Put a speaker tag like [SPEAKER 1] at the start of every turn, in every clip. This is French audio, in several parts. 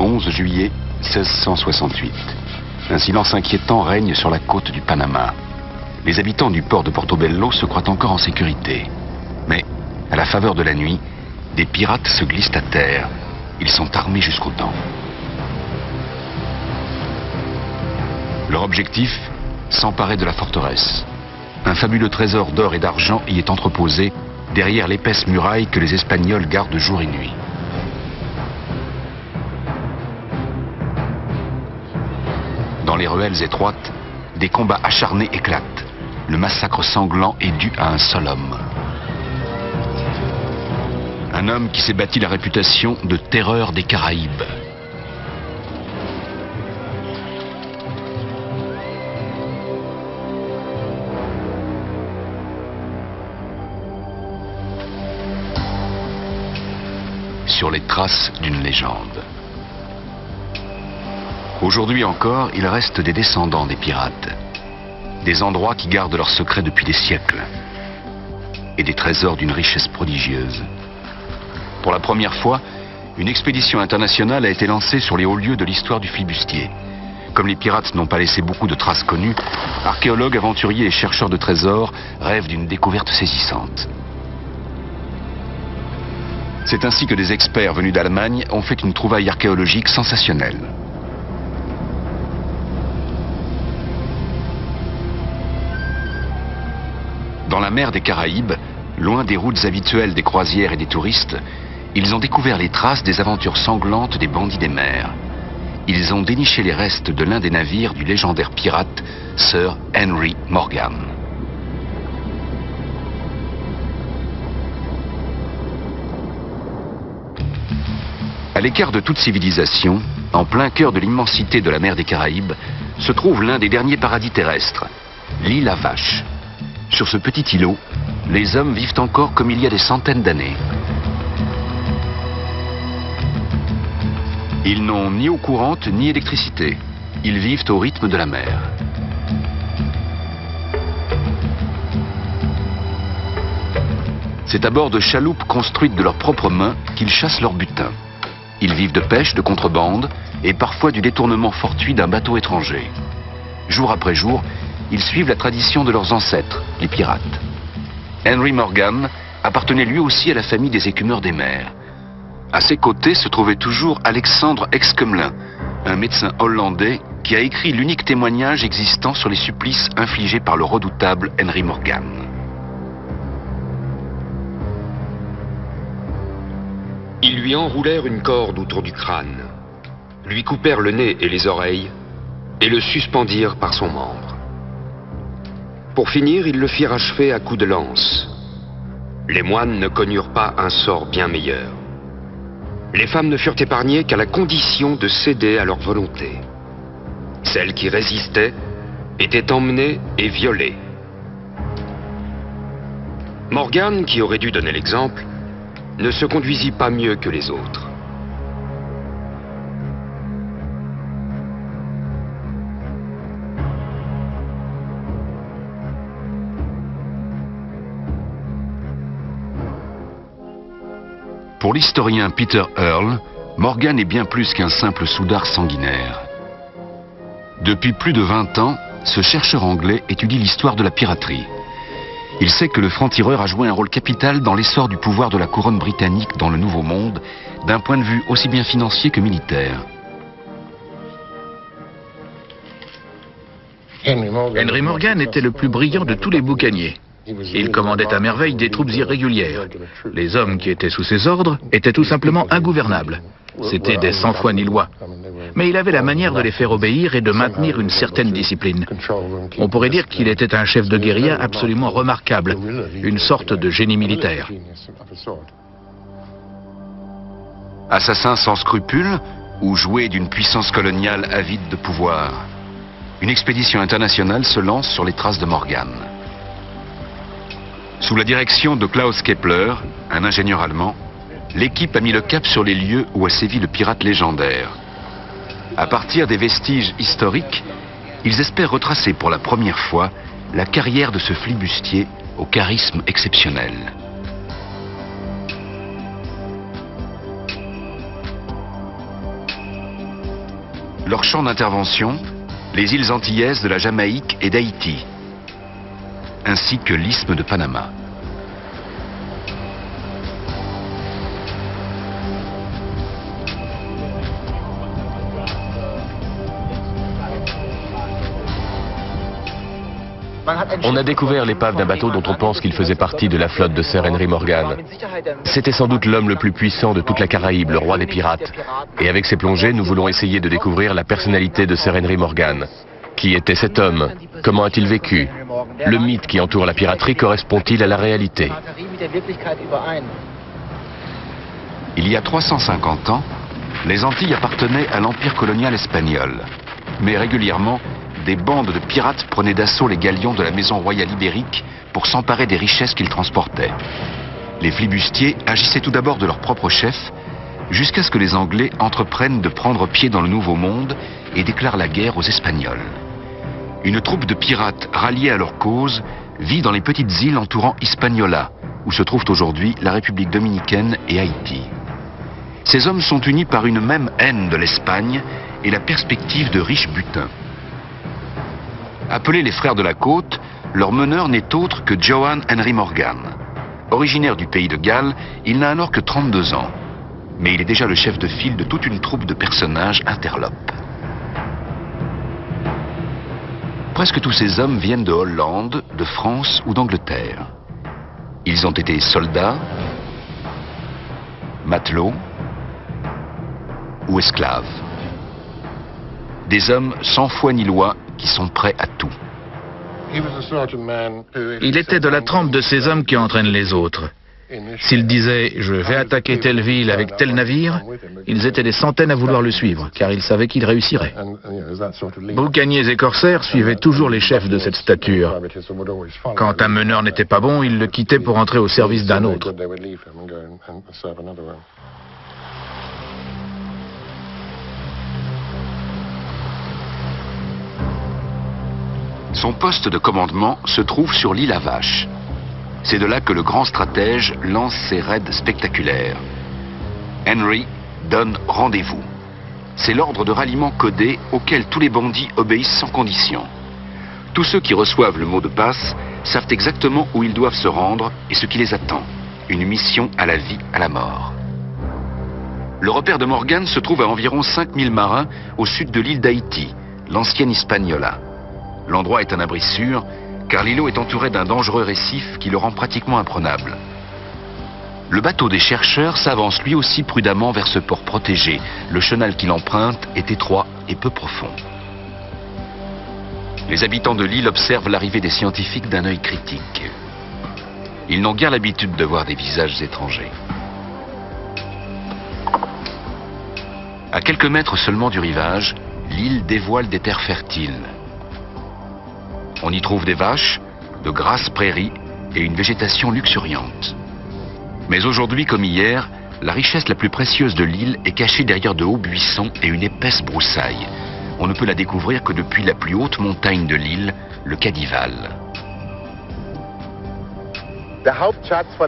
[SPEAKER 1] 11 juillet 1668. Un silence inquiétant règne sur la côte du Panama. Les habitants du port de Portobello se croient encore en sécurité. Mais, à la faveur de la nuit, des pirates se glissent à terre. Ils sont armés jusqu'aux dents. Leur objectif, s'emparer de la forteresse. Un fabuleux trésor d'or et d'argent y est entreposé derrière l'épaisse muraille que les Espagnols gardent jour et nuit. Dans les ruelles étroites, des combats acharnés éclatent. Le massacre sanglant est dû à un seul homme. Un homme qui s'est bâti la réputation de terreur des Caraïbes. Sur les traces d'une légende. Aujourd'hui encore, il reste des descendants des pirates. Des endroits qui gardent leurs secrets depuis des siècles. Et des trésors d'une richesse prodigieuse. Pour la première fois, une expédition internationale a été lancée sur les hauts lieux de l'histoire du flibustier. Comme les pirates n'ont pas laissé beaucoup de traces connues, archéologues, aventuriers et chercheurs de trésors rêvent d'une découverte saisissante. C'est ainsi que des experts venus d'Allemagne ont fait une trouvaille archéologique sensationnelle. Dans la mer des Caraïbes, loin des routes habituelles des croisières et des touristes, ils ont découvert les traces des aventures sanglantes des bandits des mers. Ils ont déniché les restes de l'un des navires du légendaire pirate Sir Henry Morgan. À l'écart de toute civilisation, en plein cœur de l'immensité de la mer des Caraïbes, se trouve l'un des derniers paradis terrestres, l'île à Vache. Sur ce petit îlot, les hommes vivent encore comme il y a des centaines d'années. Ils n'ont ni eau courante ni électricité. Ils vivent au rythme de la mer. C'est à bord de chaloupes construites de leurs propres mains qu'ils chassent leur butin. Ils vivent de pêche, de contrebande et parfois du détournement fortuit d'un bateau étranger. Jour après jour, ils suivent la tradition de leurs ancêtres, les pirates. Henry Morgan appartenait lui aussi à la famille des écumeurs des mers. À ses côtés se trouvait toujours Alexandre Exquemelin, un médecin hollandais qui a écrit l'unique témoignage existant sur les supplices infligés par le redoutable Henry Morgan.
[SPEAKER 2] Ils lui enroulèrent une corde autour du crâne, lui coupèrent le nez et les oreilles et le suspendirent par son membre. Pour finir, ils le firent achever à coups de lance. Les moines ne connurent pas un sort bien meilleur. Les femmes ne furent épargnées qu'à la condition de céder à leur volonté. Celles qui résistaient étaient emmenées et violées. Morgan, qui aurait dû donner l'exemple, ne se conduisit pas mieux que les autres.
[SPEAKER 1] Pour l'historien Peter Earle, Morgan est bien plus qu'un simple soudard sanguinaire. Depuis plus de 20 ans, ce chercheur anglais étudie l'histoire de la piraterie. Il sait que le franc-tireur a joué un rôle capital dans l'essor du pouvoir de la couronne britannique dans le Nouveau Monde, d'un point de vue aussi bien financier que militaire.
[SPEAKER 3] Henry Morgan était le plus brillant de tous les boucaniers. Il commandait à merveille des troupes irrégulières. Les hommes qui étaient sous ses ordres étaient tout simplement ingouvernables. C'étaient des sans-foi ni loi. Mais il avait la manière de les faire obéir et de maintenir une certaine discipline. On pourrait dire qu'il était un chef de guérilla absolument remarquable, une sorte de génie militaire.
[SPEAKER 1] Assassin sans scrupules ou jouet d'une puissance coloniale avide de pouvoir, une expédition internationale se lance sur les traces de Morgan. Sous la direction de Klaus Kepler, un ingénieur allemand, l'équipe a mis le cap sur les lieux où a sévi le pirate légendaire. À partir des vestiges historiques, ils espèrent retracer pour la première fois la carrière de ce flibustier au charisme exceptionnel. Leur champ d'intervention, les îles antillaises de la Jamaïque et d'Haïti, ainsi que l'isthme de Panama.
[SPEAKER 4] On a découvert l'épave d'un bateau dont on pense qu'il faisait partie de la flotte de Sir Henry Morgan. C'était sans doute l'homme le plus puissant de toute la Caraïbe, le roi des pirates. Et avec ces plongées, nous voulons essayer de découvrir la personnalité de Sir Henry Morgan. Qui était cet homme? Comment a-t-il vécu? Le mythe qui entoure la piraterie correspond-il à la réalité?
[SPEAKER 1] Il y a 350 ans, les Antilles appartenaient à l'empire colonial espagnol. Mais régulièrement, des bandes de pirates prenaient d'assaut les galions de la maison royale ibérique pour s'emparer des richesses qu'ils transportaient. Les flibustiers agissaient tout d'abord de leur propre chef, jusqu'à ce que les Anglais entreprennent de prendre pied dans le Nouveau Monde et déclarent la guerre aux Espagnols. Une troupe de pirates ralliés à leur cause vit dans les petites îles entourant Hispaniola, où se trouvent aujourd'hui la République dominicaine et Haïti. Ces hommes sont unis par une même haine de l'Espagne et la perspective de riches butins. Appelés les frères de la côte, leur meneur n'est autre que Johan Henry Morgan. Originaire du pays de Galles, il n'a alors que 32 ans. Mais il est déjà le chef de file de toute une troupe de personnages interlopes. Presque tous ces hommes viennent de Hollande, de France ou d'Angleterre. Ils ont été soldats, matelots ou esclaves. Des hommes sans foi ni loi qui sont prêts à tout.
[SPEAKER 3] Il était de la trempe de ces hommes qui entraînent les autres. S'il disait « je vais attaquer telle ville avec tel navire », ils étaient des centaines à vouloir le suivre, car ils savaient qu'il réussirait. Boucaniers et corsaires suivaient toujours les chefs de cette stature. Quand un meneur n'était pas bon, ils le quittaient pour entrer au service d'un autre.
[SPEAKER 1] Son poste de commandement se trouve sur l'île à Vache. C'est de là que le grand stratège lance ses raids spectaculaires. Henry donne rendez-vous. C'est l'ordre de ralliement codé auquel tous les bandits obéissent sans condition. Tous ceux qui reçoivent le mot de passe savent exactement où ils doivent se rendre et ce qui les attend. Une mission à la vie, à la mort. Le repère de Morgan se trouve à environ 5000 marins au sud de l'île d'Haïti, l'ancienne Hispaniola. L'endroit est un abri sûr, car l'îlot est entouré d'un dangereux récif qui le rend pratiquement imprenable. Le bateau des chercheurs s'avance lui aussi prudemment vers ce port protégé. Le chenal qu'il emprunte est étroit et peu profond. Les habitants de l'île observent l'arrivée des scientifiques d'un œil critique. Ils n'ont guère l'habitude de voir des visages étrangers. À quelques mètres seulement du rivage, l'île dévoile des terres fertiles. On y trouve des vaches, de grasses prairies et une végétation luxuriante. Mais aujourd'hui comme hier, la richesse la plus précieuse de l'île est cachée derrière de hauts buissons et une épaisse broussaille. On ne peut la découvrir que depuis la plus haute montagne de l'île, le Cadival.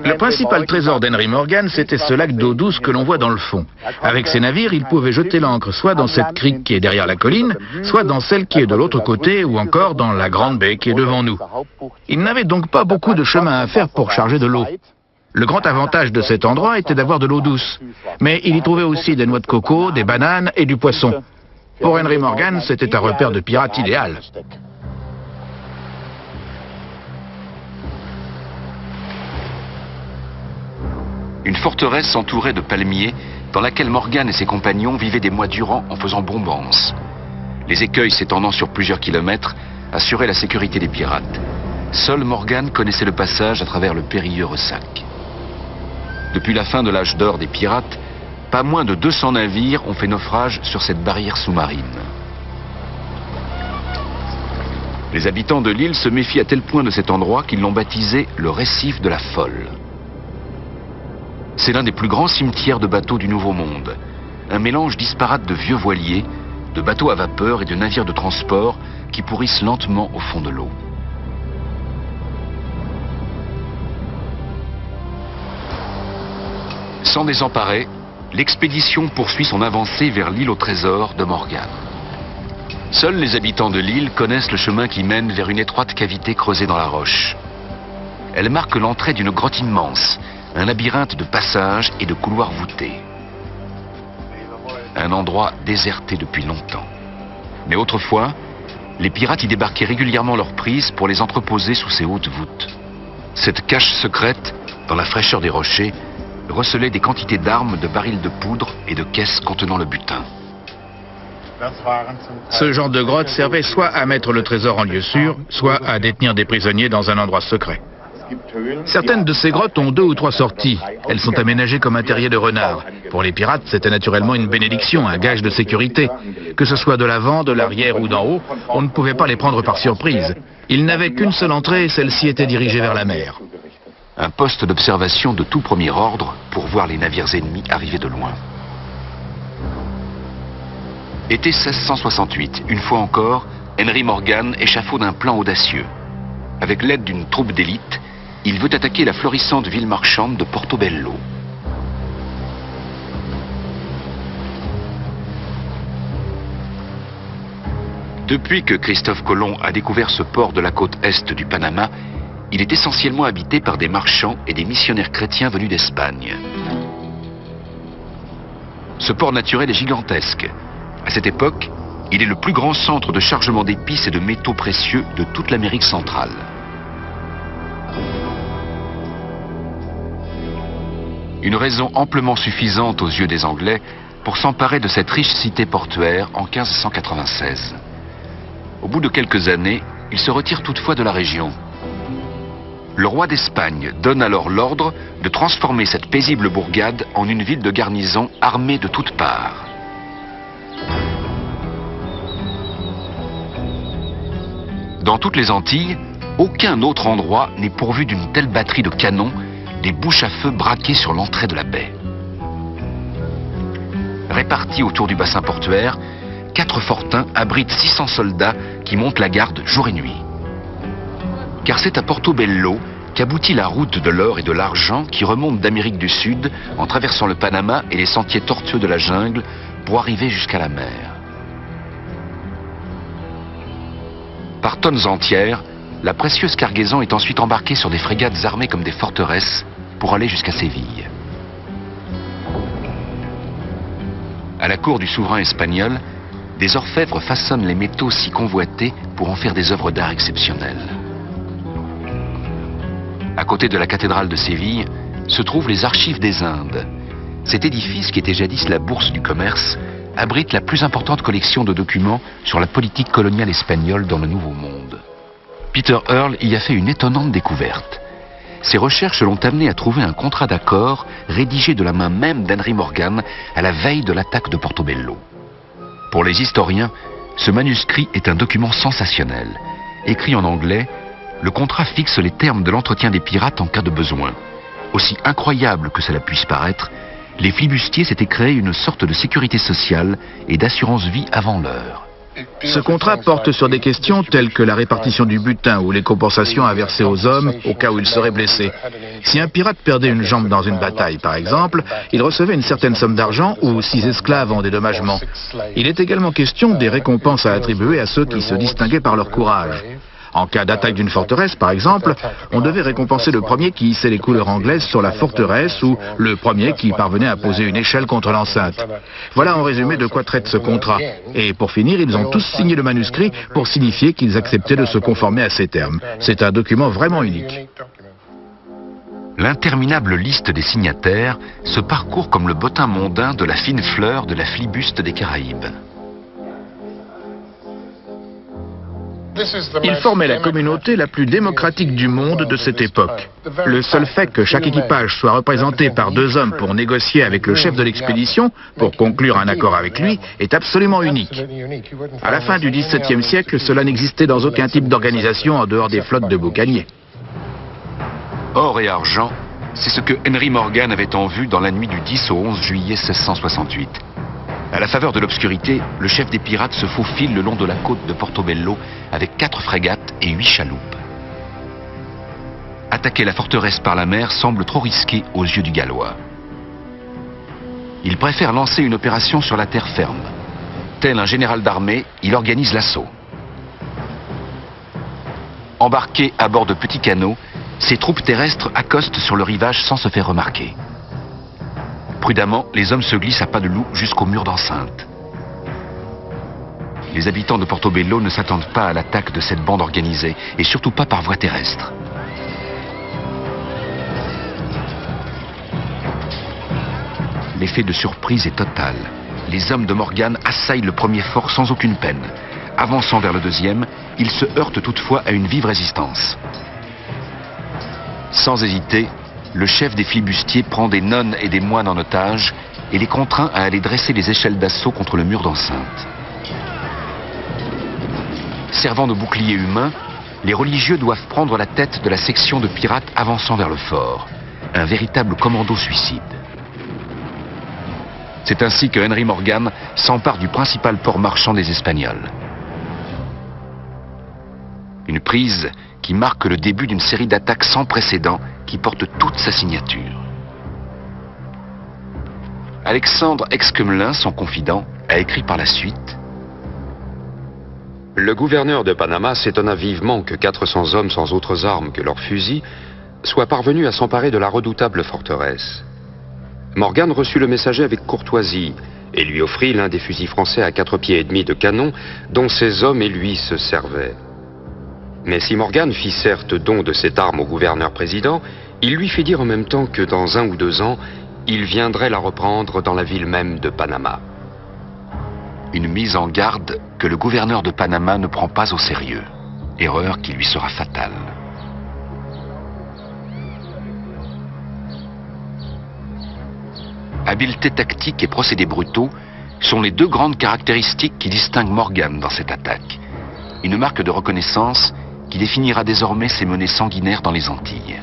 [SPEAKER 3] Le principal trésor d'Henry Morgan, c'était ce lac d'eau douce que l'on voit dans le fond. Avec ses navires, il pouvait jeter l'ancre soit dans cette crique qui est derrière la colline, soit dans celle qui est de l'autre côté, ou encore dans la grande baie qui est devant nous. Il n'avait donc pas beaucoup de chemin à faire pour charger de l'eau. Le grand avantage de cet endroit était d'avoir de l'eau douce. Mais il y trouvait aussi des noix de coco, des bananes et du poisson. Pour Henry Morgan, c'était un repère de pirate idéal.
[SPEAKER 1] Une forteresse entourée de palmiers dans laquelle Morgan et ses compagnons vivaient des mois durant en faisant bombance. Les écueils s'étendant sur plusieurs kilomètres assuraient la sécurité des pirates. Seul Morgan connaissait le passage à travers le périlleux ressac. Depuis la fin de l'âge d'or des pirates, pas moins de 200 navires ont fait naufrage sur cette barrière sous-marine. Les habitants de l'île se méfient à tel point de cet endroit qu'ils l'ont baptisé le récif de la Folle. C'est l'un des plus grands cimetières de bateaux du Nouveau Monde. Un mélange disparate de vieux voiliers, de bateaux à vapeur et de navires de transport qui pourrissent lentement au fond de l'eau. Sans désemparer, l'expédition poursuit son avancée vers l'île au trésor de Morgan. Seuls les habitants de l'île connaissent le chemin qui mène vers une étroite cavité creusée dans la roche. Elle marque l'entrée d'une grotte immense, un labyrinthe de passages et de couloirs voûtés. Un endroit déserté depuis longtemps. Mais autrefois, les pirates y débarquaient régulièrement leurs prises pour les entreposer sous ces hautes voûtes. Cette cache secrète, dans la fraîcheur des rochers, recelait des quantités d'armes, de barils de poudre et de caisses contenant le butin.
[SPEAKER 3] Ce genre de grotte servait soit à mettre le trésor en lieu sûr, soit à détenir des prisonniers dans un endroit secret. Certaines de ces grottes ont 2 ou 3 sorties. Elles sont aménagées comme un terrier de renard. Pour les pirates, c'était naturellement une bénédiction, un gage de sécurité. Que ce soit de l'avant, de l'arrière ou d'en haut, on ne pouvait pas les prendre par surprise. Ils n'avaient qu'une seule entrée et celle-ci était dirigée vers la mer.
[SPEAKER 1] Un poste d'observation de tout premier ordre pour voir les navires ennemis arriver de loin. Été 1668, une fois encore, Henry Morgan échafaude un plan audacieux. Avec l'aide d'une troupe d'élite, il veut attaquer la florissante ville marchande de Portobello. Depuis que Christophe Colomb a découvert ce port de la côte est du Panama, il est essentiellement habité par des marchands et des missionnaires chrétiens venus d'Espagne. Ce port naturel est gigantesque. À cette époque, il est le plus grand centre de chargement d'épices et de métaux précieux de toute l'Amérique centrale. Une raison amplement suffisante aux yeux des Anglais pour s'emparer de cette riche cité portuaire en 1596. Au bout de quelques années, ils se retirent toutefois de la région. Le roi d'Espagne donne alors l'ordre de transformer cette paisible bourgade en une ville de garnison armée de toutes parts. Dans toutes les Antilles, aucun autre endroit n'est pourvu d'une telle batterie de canons, des bouches à feu braquées sur l'entrée de la baie. Répartis autour du bassin portuaire, 4 fortins abritent 600 soldats qui montent la garde jour et nuit. Car c'est à Portobello qu'aboutit la route de l'or et de l'argent qui remonte d'Amérique du Sud en traversant le Panama et les sentiers tortueux de la jungle pour arriver jusqu'à la mer. Par tonnes entières, la précieuse cargaison est ensuite embarquée sur des frégates armées comme des forteresses pour aller jusqu'à Séville. À la cour du souverain espagnol, des orfèvres façonnent les métaux si convoités pour en faire des œuvres d'art exceptionnelles. À côté de la cathédrale de Séville se trouvent les archives des Indes. Cet édifice, qui était jadis la bourse du commerce, abrite la plus importante collection de documents sur la politique coloniale espagnole dans le Nouveau Monde. Peter Earle y a fait une étonnante découverte. Ses recherches l'ont amené à trouver un contrat d'accord rédigé de la main même d'Henry Morgan à la veille de l'attaque de Portobello. Pour les historiens, ce manuscrit est un document sensationnel. Écrit en anglais, le contrat fixe les termes de l'entretien des pirates en cas de besoin. Aussi incroyable que cela puisse paraître, les flibustiers s'étaient créés une sorte de sécurité sociale et d'assurance vie avant l'heure.
[SPEAKER 3] Ce contrat porte sur des questions telles que la répartition du butin ou les compensations à verser aux hommes au cas où ils seraient blessés. Si un pirate perdait une jambe dans une bataille, par exemple, il recevait une certaine somme d'argent ou 6 esclaves en dédommagement. Il est également question des récompenses à attribuer à ceux qui se distinguaient par leur courage. En cas d'attaque d'une forteresse, par exemple, on devait récompenser le premier qui hissait les couleurs anglaises sur la forteresse ou le premier qui parvenait à poser une échelle contre l'enceinte. Voilà en résumé de quoi traite ce contrat. Et pour finir, ils ont tous signé le manuscrit pour signifier qu'ils acceptaient de se conformer à ces termes. C'est un document vraiment unique.
[SPEAKER 1] L'interminable liste des signataires se parcourt comme le bottin mondain de la fine fleur de la flibuste des Caraïbes.
[SPEAKER 3] Ils formaient la communauté la plus démocratique du monde de cette époque. Le seul fait que chaque équipage soit représenté par 2 hommes pour négocier avec le chef de l'expédition, pour conclure un accord avec lui, est absolument unique. À la fin du XVIIe siècle, cela n'existait dans aucun type d'organisation en dehors des flottes de boucaniers.
[SPEAKER 1] Or et argent, c'est ce que Henry Morgan avait en vue dans la nuit du 10 au 11 juillet 1668. À la faveur de l'obscurité, le chef des pirates se faufile le long de la côte de Portobello avec 4 frégates et 8 chaloupes. Attaquer la forteresse par la mer semble trop risqué aux yeux du Gallois. Il préfère lancer une opération sur la terre ferme. Tel un général d'armée, il organise l'assaut. Embarqués à bord de petits canots, ses troupes terrestres accostent sur le rivage sans se faire remarquer. Prudemment, les hommes se glissent à pas de loup jusqu'au mur d'enceinte. Les habitants de Portobello ne s'attendent pas à l'attaque de cette bande organisée, et surtout pas par voie terrestre. L'effet de surprise est total. Les hommes de Morgan assaillent le premier fort sans aucune peine. Avançant vers le deuxième, ils se heurtent toutefois à une vive résistance. Sans hésiter, le chef des flibustiers prend des nonnes et des moines en otage et les contraint à aller dresser les échelles d'assaut contre le mur d'enceinte. Servant de bouclier humain, les religieux doivent prendre la tête de la section de pirates avançant vers le fort. Un véritable commando suicide. C'est ainsi que Henry Morgan s'empare du principal port marchand des Espagnols. Une prise qui marque le début d'une série d'attaques sans précédent qui porte toute sa signature. Alexandre Exquemelin, son confident, a écrit par la suite:
[SPEAKER 2] Le gouverneur de Panama s'étonna vivement que 400 hommes sans autres armes que leurs fusils soient parvenus à s'emparer de la redoutable forteresse. Morgan reçut le messager avec courtoisie et lui offrit l'un des fusils français à 4 pieds et demi de canon dont ses hommes et lui se servaient. Mais si Morgan fit certes don de cette arme au gouverneur-président, il lui fit dire en même temps que dans 1 ou 2 ans, il viendrait la reprendre dans la ville même de Panama.
[SPEAKER 1] Une mise en garde que le gouverneur de Panama ne prend pas au sérieux. Erreur qui lui sera fatale. Habileté tactique et procédés brutaux sont les deux grandes caractéristiques qui distinguent Morgan dans cette attaque. Une marque de reconnaissance qui définira désormais ses menées sanguinaires dans les Antilles.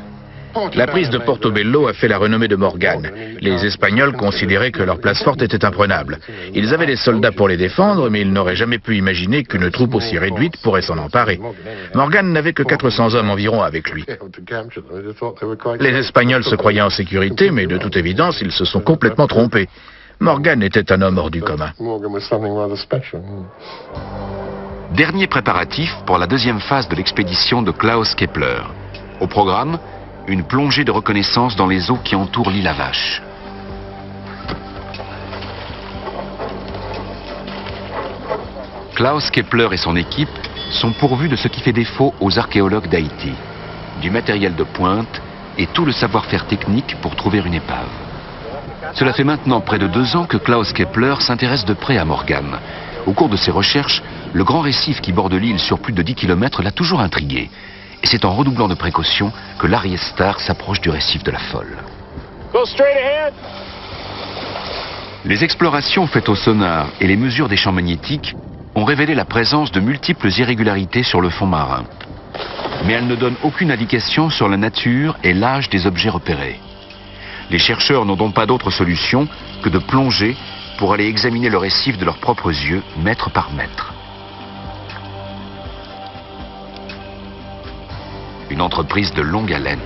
[SPEAKER 3] La prise de Portobello a fait la renommée de Morgan. Les Espagnols considéraient que leur place forte était imprenable. Ils avaient des soldats pour les défendre, mais ils n'auraient jamais pu imaginer qu'une troupe aussi réduite pourrait s'en emparer. Morgan n'avait que 400 hommes environ avec lui. Les Espagnols se croyaient en sécurité, mais de toute évidence, ils se sont complètement trompés. Morgan était un homme hors du commun.
[SPEAKER 1] Dernier préparatif pour la deuxième phase de l'expédition de Klaus Kepler. Au programme, une plongée de reconnaissance dans les eaux qui entourent l'île à Vache. Klaus Kepler et son équipe sont pourvus de ce qui fait défaut aux archéologues d'Haïti. Du matériel de pointe et tout le savoir-faire technique pour trouver une épave. Cela fait maintenant près de 2 ans que Klaus Kepler s'intéresse de près à Morgan. Au cours de ses recherches, le grand récif qui borde l'île sur plus de 10 km l'a toujours intrigué. Et c'est en redoublant de précautions que l'Ariestar s'approche du récif de la Folle. Les explorations faites au sonar et les mesures des champs magnétiques ont révélé la présence de multiples irrégularités sur le fond marin. Mais elles ne donnent aucune indication sur la nature et l'âge des objets repérés. Les chercheurs n'ont donc pas d'autre solution que de plonger pour aller examiner le récif de leurs propres yeux, mètre par mètre. Une entreprise de longue haleine.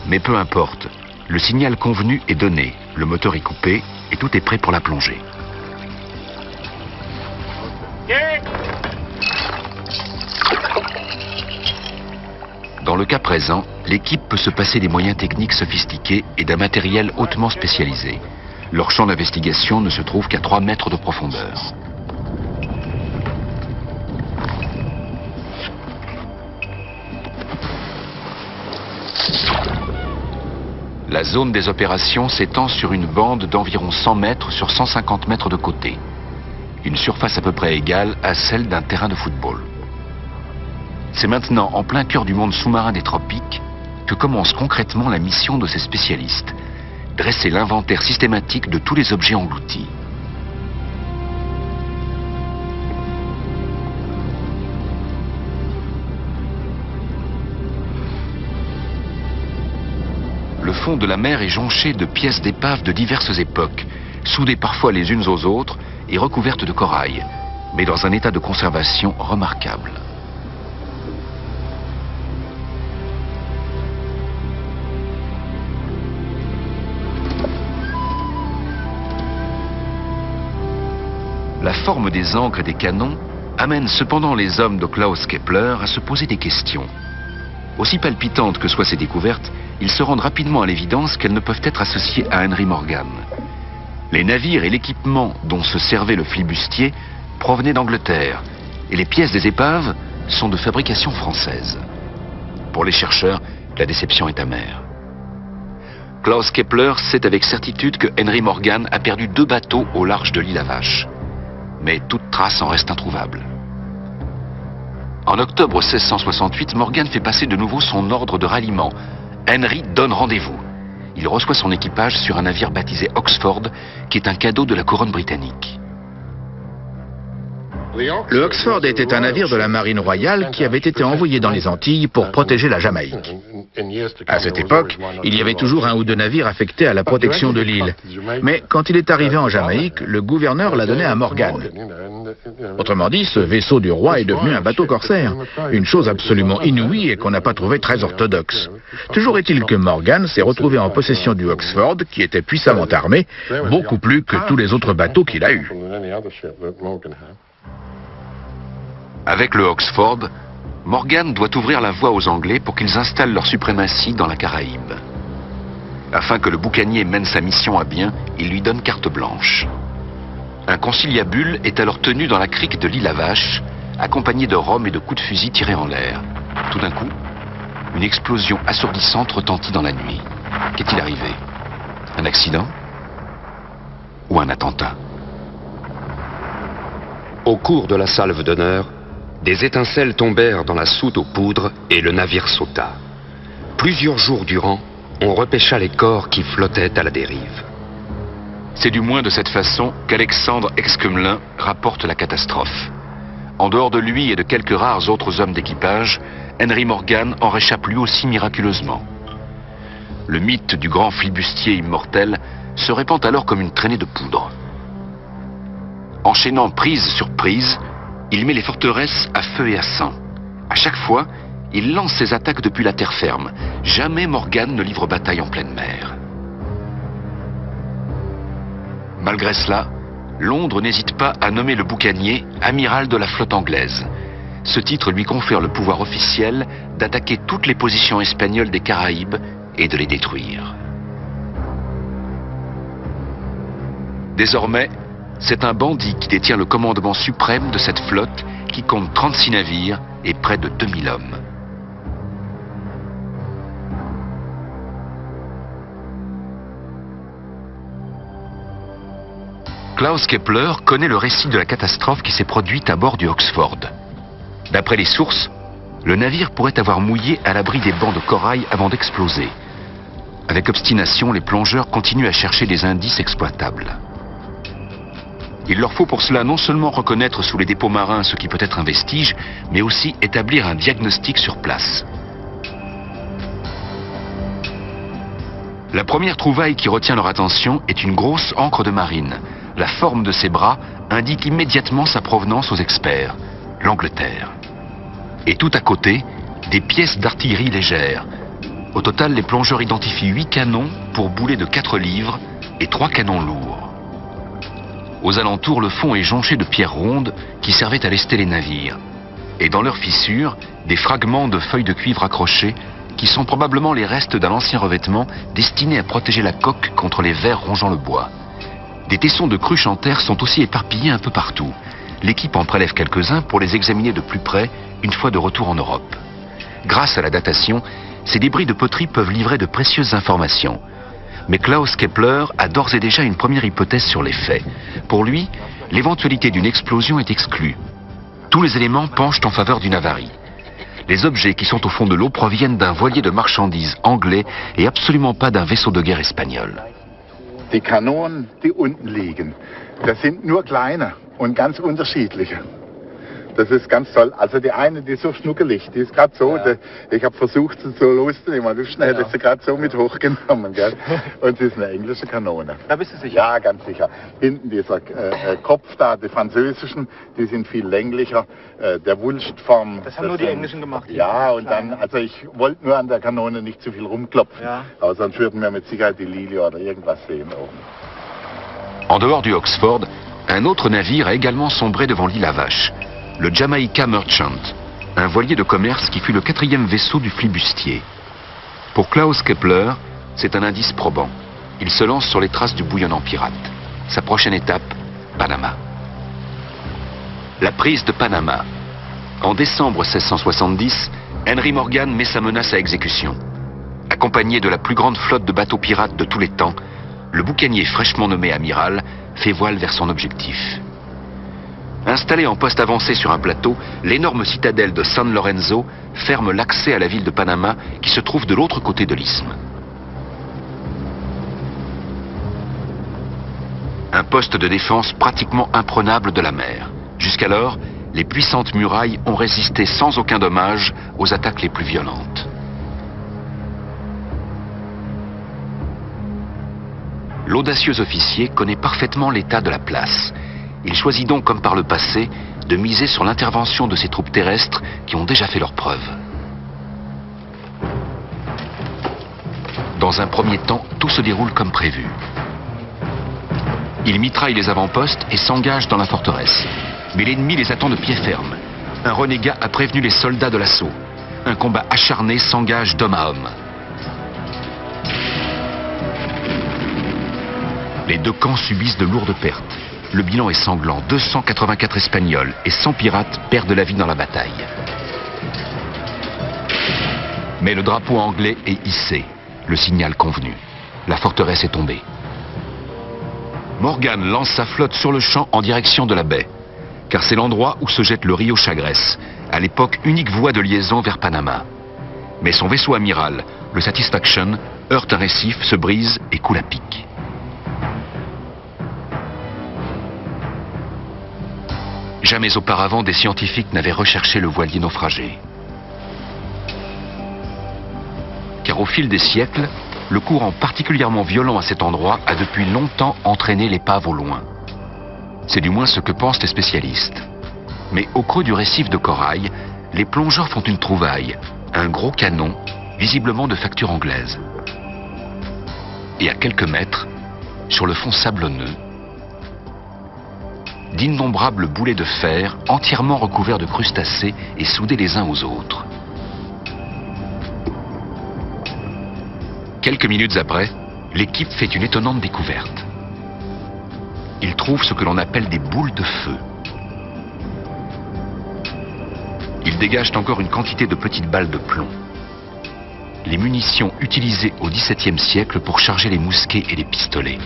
[SPEAKER 1] Mais peu importe, le signal convenu est donné, le moteur est coupé et tout est prêt pour la plongée. Dans le cas présent, l'équipe peut se passer des moyens techniques sophistiqués et d'un matériel hautement spécialisé. Leur champ d'investigation ne se trouve qu'à 3 mètres de profondeur. La zone des opérations s'étend sur une bande d'environ 100 mètres sur 150 mètres de côté. Une surface à peu près égale à celle d'un terrain de football. C'est maintenant en plein cœur du monde sous-marin des tropiques que commence concrètement la mission de ces spécialistes. Dresser l'inventaire systématique de tous les objets engloutis. Le fond de la mer est jonché de pièces d'épaves de diverses époques, soudées parfois les unes aux autres et recouvertes de corail, mais dans un état de conservation remarquable. La forme des ancres et des canons amène cependant les hommes de Klaus Kepler à se poser des questions. Aussi palpitantes que soient ces découvertes, ils se rendent rapidement à l'évidence qu'elles ne peuvent être associées à Henry Morgan. Les navires et l'équipement dont se servait le flibustier provenaient d'Angleterre, et les pièces des épaves sont de fabrication française. Pour les chercheurs, la déception est amère. Klaus Kepler sait avec certitude que Henry Morgan a perdu 2 bateaux au large de l'île à Vache. Mais toute trace en reste introuvable. En octobre 1668, Morgan fait passer de nouveau son ordre de ralliement. Henry donne rendez-vous. Il reçoit son équipage sur un navire baptisé Oxford, qui est un cadeau de la couronne britannique.
[SPEAKER 3] Le Oxford était un navire de la marine royale qui avait été envoyé dans les Antilles pour protéger la Jamaïque. À cette époque, il y avait toujours 1 ou 2 navires affectés à la protection de l'île. Mais quand il est arrivé en Jamaïque, le gouverneur l'a donné à Morgan. Autrement dit, ce vaisseau du roi est devenu un bateau corsaire. Une chose absolument inouïe et qu'on n'a pas trouvé très orthodoxe. Toujours est-il que Morgan s'est retrouvé en possession du Oxford, qui était puissamment armé, beaucoup plus que tous les autres bateaux qu'il a eus.
[SPEAKER 1] Avec le Oxford, Morgan doit ouvrir la voie aux Anglais pour qu'ils installent leur suprématie dans la Caraïbe. Afin que le boucanier mène sa mission à bien, il lui donne carte blanche. Un conciliabule est alors tenu dans la crique de l'île à Vache, accompagné de rhum et de coups de fusil tirés en l'air. Tout d'un coup, une explosion assourdissante retentit dans la nuit. Qu'est-il arrivé? Un accident? Ou un attentat?
[SPEAKER 2] Au cours de la salve d'honneur, des étincelles tombèrent dans la soute aux poudres et le navire sauta. Plusieurs jours durant, on repêcha les corps qui flottaient à la dérive.
[SPEAKER 1] C'est du moins de cette façon qu'Alexandre Exquemelin rapporte la catastrophe. En dehors de lui et de quelques rares autres hommes d'équipage, Henry Morgan en réchappe lui aussi miraculeusement. Le mythe du grand flibustier immortel se répand alors comme une traînée de poudre. Enchaînant prise sur prise, il met les forteresses à feu et à sang. À chaque fois, il lance ses attaques depuis la terre ferme. Jamais Morgan ne livre bataille en pleine mer. Malgré cela, Londres n'hésite pas à nommer le boucanier amiral de la flotte anglaise. Ce titre lui confère le pouvoir officiel d'attaquer toutes les positions espagnoles des Caraïbes et de les détruire. Désormais, c'est un bandit qui détient le commandement suprême de cette flotte qui compte 36 navires et près de 2000 hommes. Klaus Kepler connaît le récit de la catastrophe qui s'est produite à bord du Oxford. D'après les sources, le navire pourrait avoir mouillé à l'abri des bancs de corail avant d'exploser. Avec obstination, les plongeurs continuent à chercher des indices exploitables. Il leur faut pour cela non seulement reconnaître sous les dépôts marins ce qui peut être un vestige, mais aussi établir un diagnostic sur place. La première trouvaille qui retient leur attention est une grosse ancre de marine. La forme de ses bras indique immédiatement sa provenance aux experts, l'Angleterre. Et tout à côté, des pièces d'artillerie légère. Au total, les plongeurs identifient 8 canons pour boulets de 4 livres et 3 canons lourds. Aux alentours, le fond est jonché de pierres rondes qui servaient à lester les navires. Et dans leurs fissures, des fragments de feuilles de cuivre accrochées qui sont probablement les restes d'un ancien revêtement destiné à protéger la coque contre les vers rongeant le bois. Des tessons de cruche en terre sont aussi éparpillés un peu partout. L'équipe en prélève quelques-uns pour les examiner de plus près une fois de retour en Europe. Grâce à la datation, ces débris de poterie peuvent livrer de précieuses informations. Mais Klaus Kepler a d'ores et déjà une première hypothèse sur les faits. Pour lui, l'éventualité d'une explosion est exclue. Tous les éléments penchent en faveur d'une avarie. Les objets qui sont au fond de l'eau proviennent d'un voilier de marchandises anglais et absolument pas d'un vaisseau de guerre espagnol.
[SPEAKER 5] Die Kanonen, die unten liegen, das sind nur kleine und ganz unterschiedliche. Das ist ganz toll. Also die eine, die ist so schnuckelig, die ist gerade so, ja. Ich habe versucht, sie so loszunehmen, du schnell, ja. Sie gerade so mit hochgenommen, gell? Und sie ist eine englische Kanone. Da bist du sicher? Ja, ganz sicher. Hinten dieser Kopf da, die französischen, die sind viel länglicher, der Wulstform. Das haben nur die Englischen gemacht. Ja, und dann, also ich wollte nur an der Kanone nicht zu viel rumklopfen, ja. Aber sonst würden wir mit Sicherheit die Lilie oder irgendwas sehen oben.
[SPEAKER 1] En dehors du Oxford, Un autre navire a également sombré devant l'île à Vache, le Jamaica Merchant, un voilier de commerce qui fut le 4e vaisseau du flibustier. Pour Klaus Kepler, c'est un indice probant. Il se lance sur les traces du bouillonnant pirate. Sa prochaine étape, Panama. La prise de Panama. En décembre 1670, Henry Morgan met sa menace à exécution. Accompagné de la plus grande flotte de bateaux pirates de tous les temps, le boucanier fraîchement nommé amiral fait voile vers son objectif. Installé en poste avancé sur un plateau, l'énorme citadelle de San Lorenzo ferme l'accès à la ville de Panama qui se trouve de l'autre côté de l'isthme. Un poste de défense pratiquement imprenable de la mer. Jusqu'alors, les puissantes murailles ont résisté sans aucun dommage aux attaques les plus violentes. L'audacieux officier connaît parfaitement l'état de la place. Il choisit donc, comme par le passé, de miser sur l'intervention de ses troupes terrestres qui ont déjà fait leurs preuves. Dans un premier temps, tout se déroule comme prévu. Il mitraille les avant-postes et s'engage dans la forteresse. Mais l'ennemi les attend de pied ferme. Un renégat a prévenu les soldats de l'assaut. Un combat acharné s'engage d'homme à homme. Les deux camps subissent de lourdes pertes. Le bilan est sanglant. 284 Espagnols et 100 pirates perdent la vie dans la bataille. Mais le drapeau anglais est hissé. Le signal convenu. La forteresse est tombée. Morgan lance sa flotte sur le champ en direction de la baie, car c'est l'endroit où se jette le Rio Chagres, à l'époque unique voie de liaison vers Panama. Mais son vaisseau amiral, le Satisfaction, heurte un récif, se brise et coule à pic. Jamais auparavant des scientifiques n'avaient recherché le voilier naufragé. Car au fil des siècles, le courant particulièrement violent à cet endroit a depuis longtemps entraîné l'épave au loin. C'est du moins ce que pensent les spécialistes. Mais au creux du récif de corail, les plongeurs font une trouvaille, un gros canon, visiblement de facture anglaise. Et à quelques mètres, sur le fond sablonneux, d'innombrables boulets de fer entièrement recouverts de crustacés et soudés les uns aux autres. Quelques minutes après, l'équipe fait une étonnante découverte. Ils trouvent ce que l'on appelle des boules de feu. Ils dégagent encore une quantité de petites balles de plomb. Les munitions utilisées au XVIIe siècle pour charger les mousquets et les pistolets.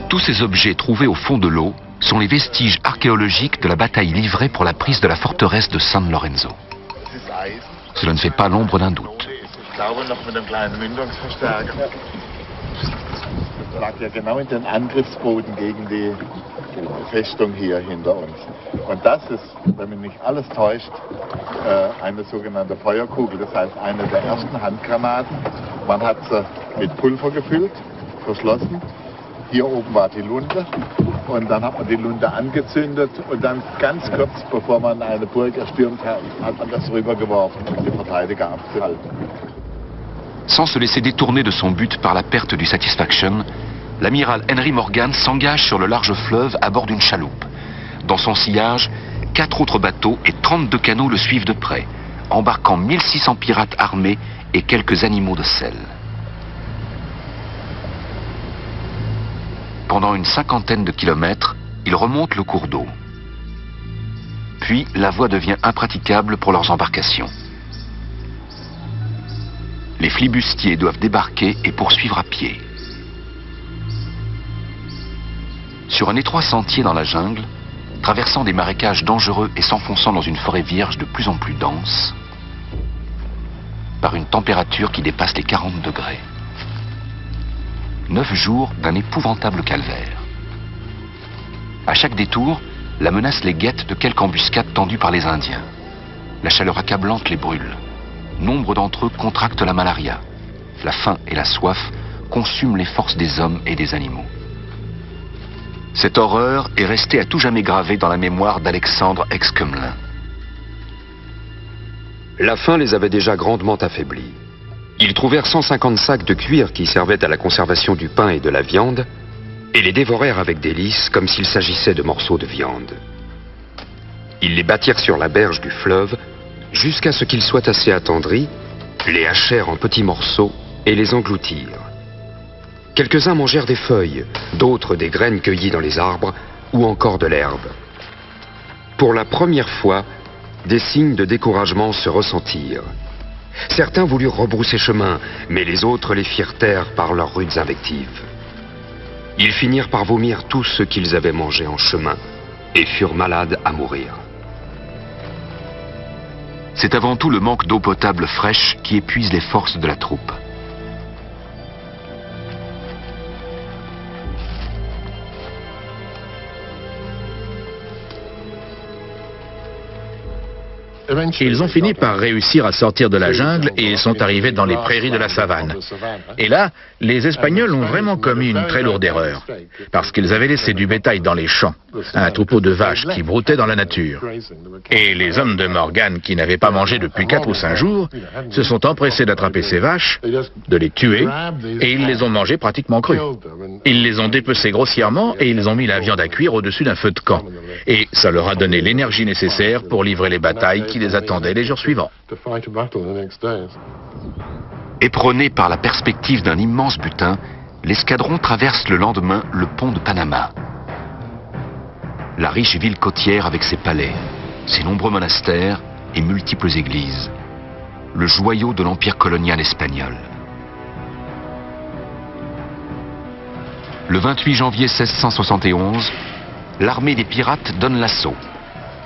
[SPEAKER 1] Tous ces objets trouvés au fond de l'eau sont les vestiges archéologiques de la bataille livrée pour la prise de la forteresse de San Lorenzo. Cela ne fait pas l'ombre d'un doute.
[SPEAKER 5] Das lag ja genau in den Angriffsboden gegen die Festung hier hinter uns. Und das ist, wenn mich nicht alles täuscht, eine sogenannte Feuerkugel. Das heißt, eine der ersten Handgranaten. Man hat sie mit Pulver gefüllt, verschlossen. Hier oben war die Lunte und dann hat man die Lunte angezündet und dann ganz kurz bevor man eine Burg erstürmt hat, hat man das rübergeworfen, um die Verteidiger abzuhalten.
[SPEAKER 1] Sans se laisser détourner de son but par la perte du Satisfaction, l'amiral Henry Morgan s'engage sur le large fleuve à bord d'une chaloupe. Dans son sillage, 4 autres bateaux et 32 canots le suivent de près, embarquant 1600 pirates armés et quelques animaux de sel. Pendant une 50aine de kilomètres, ils remontent le cours d'eau. Puis, la voie devient impraticable pour leurs embarcations. Les flibustiers doivent débarquer et poursuivre à pied. Sur un étroit sentier dans la jungle, traversant des marécages dangereux et s'enfonçant dans une forêt vierge de plus en plus dense, par une température qui dépasse les 40 degrés. 9 jours d'un épouvantable calvaire. À chaque détour, la menace les guette de quelque embuscade tendue par les Indiens. La chaleur accablante les brûle. Nombre d'entre eux contractent la malaria. La faim et la soif consument les forces des hommes et des animaux. Cette horreur est restée à tout jamais gravée dans la mémoire d'Alexandre Exquemelin.
[SPEAKER 2] La faim les avait déjà grandement affaiblis. Ils trouvèrent 150 sacs de cuir qui servaient à la conservation du pain et de la viande, et les dévorèrent avec délice comme s'il s'agissait de morceaux de viande. Ils les battirent sur la berge du fleuve jusqu'à ce qu'ils soient assez attendris, les hachèrent en petits morceaux et les engloutirent. Quelques-uns mangèrent des feuilles, d'autres des graines cueillies dans les arbres ou encore de l'herbe. Pour la première fois, des signes de découragement se ressentirent. Certains voulurent rebrousser chemin, mais les autres les firent taire par leurs rudes invectives. Ils finirent par vomir tout ce qu'ils avaient mangé en chemin et furent malades à mourir.
[SPEAKER 1] C'est avant tout le manque d'eau potable fraîche qui épuise les forces de la troupe.
[SPEAKER 3] Ils ont fini par réussir à sortir de la jungle et ils sont arrivés dans les prairies de la savane. Et là, les Espagnols ont vraiment commis une très lourde erreur, parce qu'ils avaient laissé du bétail dans les champs, un troupeau de vaches qui broutait dans la nature. Et les hommes de Morgan, qui n'avaient pas mangé depuis 4 ou 5 jours, se sont empressés d'attraper ces vaches, de les tuer, et ils les ont mangées pratiquement crues. Ils les ont dépecées grossièrement et ils ont mis la viande à cuire au-dessus d'un feu de camp. Et ça leur a donné l'énergie nécessaire pour livrer les batailles qui les attendaient les jours suivants.
[SPEAKER 1] Éperonné par la perspective d'un immense butin, l'escadron traverse le lendemain le pont de Panama. La riche ville côtière avec ses palais, ses nombreux monastères et multiples églises. Le joyau de l'empire colonial espagnol. Le 28 janvier 1671, l'armée des pirates donne l'assaut.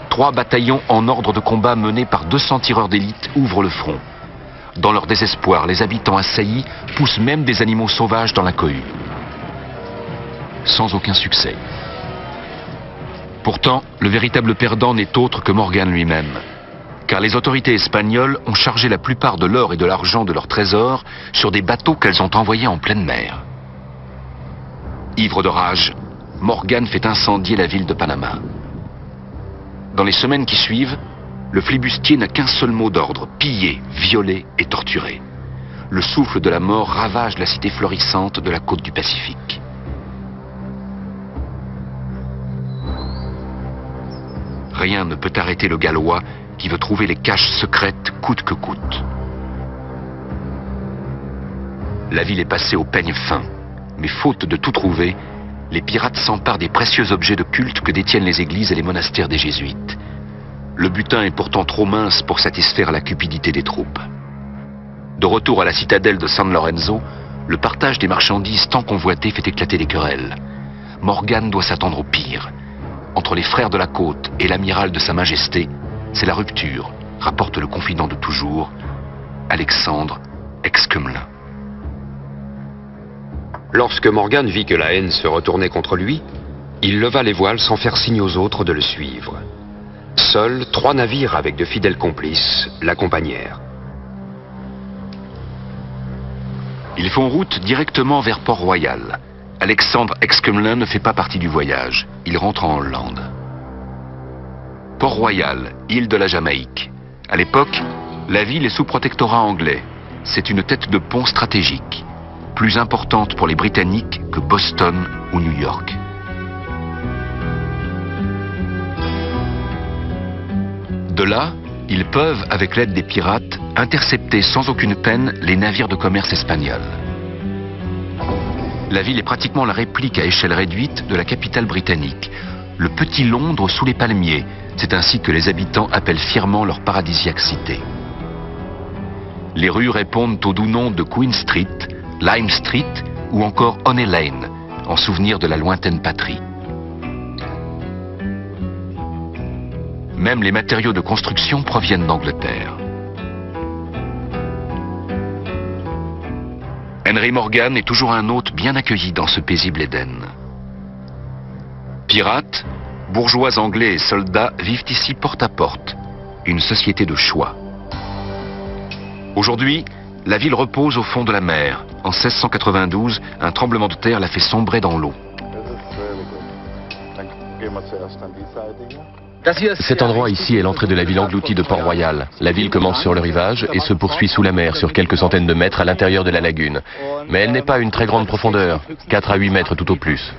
[SPEAKER 1] 3 bataillons en ordre de combat menés par 200 tireurs d'élite ouvrent le front. Dans leur désespoir, les habitants assaillis poussent même des animaux sauvages dans la cohue. Sans aucun succès. Pourtant, le véritable perdant n'est autre que Morgan lui-même. Car les autorités espagnoles ont chargé la plupart de l'or et de l'argent de leurs trésors sur des bateaux qu'elles ont envoyés en pleine mer. Ivre de rage, Morgan fait incendier la ville de Panama. Dans les semaines qui suivent, le flibustier n'a qu'un seul mot d'ordre: piller, violer et torturer. Le souffle de la mort ravage la cité florissante de la côte du Pacifique. Rien ne peut arrêter le Gallois qui veut trouver les caches secrètes coûte que coûte. La ville est passée au peigne fin, mais faute de tout trouver, les pirates s'emparent des précieux objets de culte que détiennent les églises et les monastères des jésuites. Le butin est pourtant trop mince pour satisfaire la cupidité des troupes. De retour à la citadelle de San Lorenzo, le partage des marchandises tant convoité fait éclater les querelles. Morgan doit s'attendre au pire. Entre les frères de la côte et l'amiral de Sa Majesté, c'est la rupture, rapporte le confident de toujours, Alexandre Exquemelin.
[SPEAKER 2] Lorsque Morgan vit que la haine se retournait contre lui, il leva les voiles sans faire signe aux autres de le suivre. Seuls 3 navires avec de fidèles complices l'accompagnèrent.
[SPEAKER 1] Ils font route directement vers Port-Royal. Alexandre Exquemelin ne fait pas partie du voyage. Il rentre en Hollande. Port-Royal, île de la Jamaïque. À l'époque, la ville est sous protectorat anglais. C'est une tête de pont stratégique, plus importante pour les Britanniques que Boston ou New York. De là, ils peuvent, avec l'aide des pirates, intercepter sans aucune peine les navires de commerce espagnols. La ville est pratiquement la réplique à échelle réduite de la capitale britannique. Le petit Londres sous les palmiers, c'est ainsi que les habitants appellent fièrement leur paradisiaque cité. Les rues répondent au doux nom de Queen Street, Lime Street ou encore Honey Lane, en souvenir de la lointaine patrie. Même les matériaux de construction proviennent d'Angleterre. Henry Morgan est toujours un hôte bien accueilli dans ce paisible Éden. Pirates, bourgeois anglais et soldats vivent ici porte à porte, une société de choix. Aujourd'hui, la ville repose au fond de la mer. En 1692, un tremblement de terre l'a fait sombrer dans l'eau.
[SPEAKER 4] Cet endroit ici est l'entrée de la ville engloutie de Port-Royal. La ville commence sur le rivage et se poursuit sous la mer sur quelques centaines de mètres à l'intérieur de la lagune. Mais elle n'est pas à une très grande profondeur, 4 à 8 mètres tout au plus.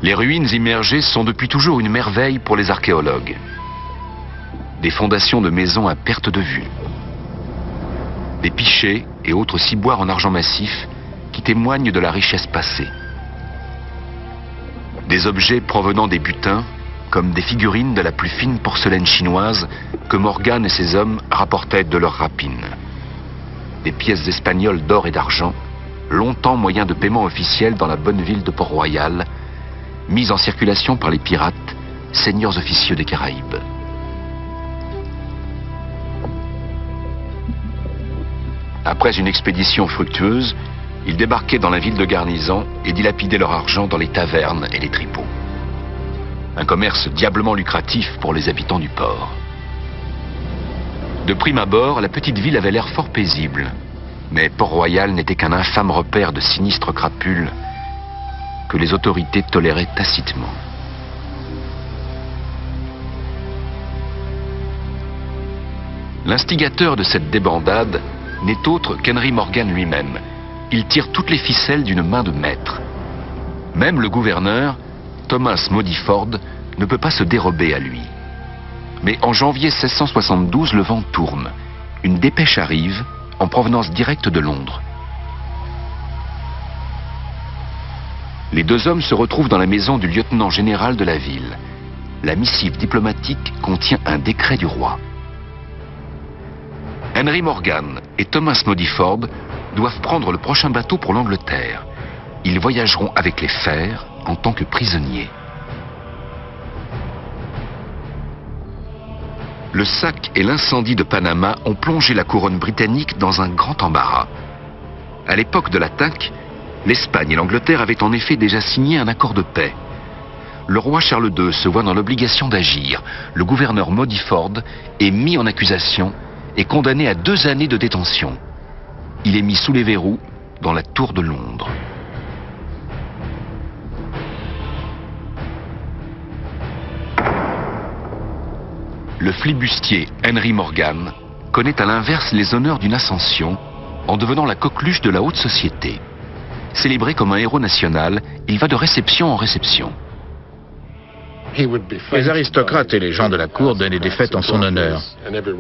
[SPEAKER 1] Les ruines immergées sont depuis toujours une merveille pour les archéologues. Des fondations de maisons à perte de vue. Des pichets et autres ciboires en argent massif qui témoignent de la richesse passée. Des objets provenant des butins, comme des figurines de la plus fine porcelaine chinoise que Morgan et ses hommes rapportaient de leur rapine. Des pièces espagnoles d'or et d'argent, longtemps moyen de paiement officiel dans la bonne ville de Port-Royal, mises en circulation par les pirates, seigneurs officieux des Caraïbes. Après une expédition fructueuse, ils débarquaient dans la ville de garnison et dilapidaient leur argent dans les tavernes et les tripots. Un commerce diablement lucratif pour les habitants du port. De prime abord, la petite ville avait l'air fort paisible, mais Port-Royal n'était qu'un infâme repère de sinistres crapules que les autorités toléraient tacitement. L'instigateur de cette débandade n'est autre qu'Henry Morgan lui-même. Il tire toutes les ficelles d'une main de maître. Même le gouverneur, Thomas Modiford, ne peut pas se dérober à lui. Mais en janvier 1672, le vent tourne. Une dépêche arrive, en provenance directe de Londres. Les deux hommes se retrouvent dans la maison du lieutenant général de la ville. La missive diplomatique contient un décret du roi. Henry Morgan et Thomas Modiford doivent prendre le prochain bateau pour l'Angleterre. Ils voyageront avec les fers en tant que prisonniers. Le sac et l'incendie de Panama ont plongé la couronne britannique dans un grand embarras. À l'époque de l'attaque, l'Espagne et l'Angleterre avaient en effet déjà signé un accord de paix. Le roi Charles II se voit dans l'obligation d'agir. Le gouverneur Modiford est mis en accusation et condamné à 2 années de détention. Il est mis sous les verrous dans la tour de Londres. Le flibustier Henry Morgan connaît à l'inverse les honneurs d'une ascension en devenant la coqueluche de la haute société. Célébré comme un héros national, il va de réception en réception.
[SPEAKER 3] Les aristocrates et les gens de la cour donnaient des fêtes en son honneur.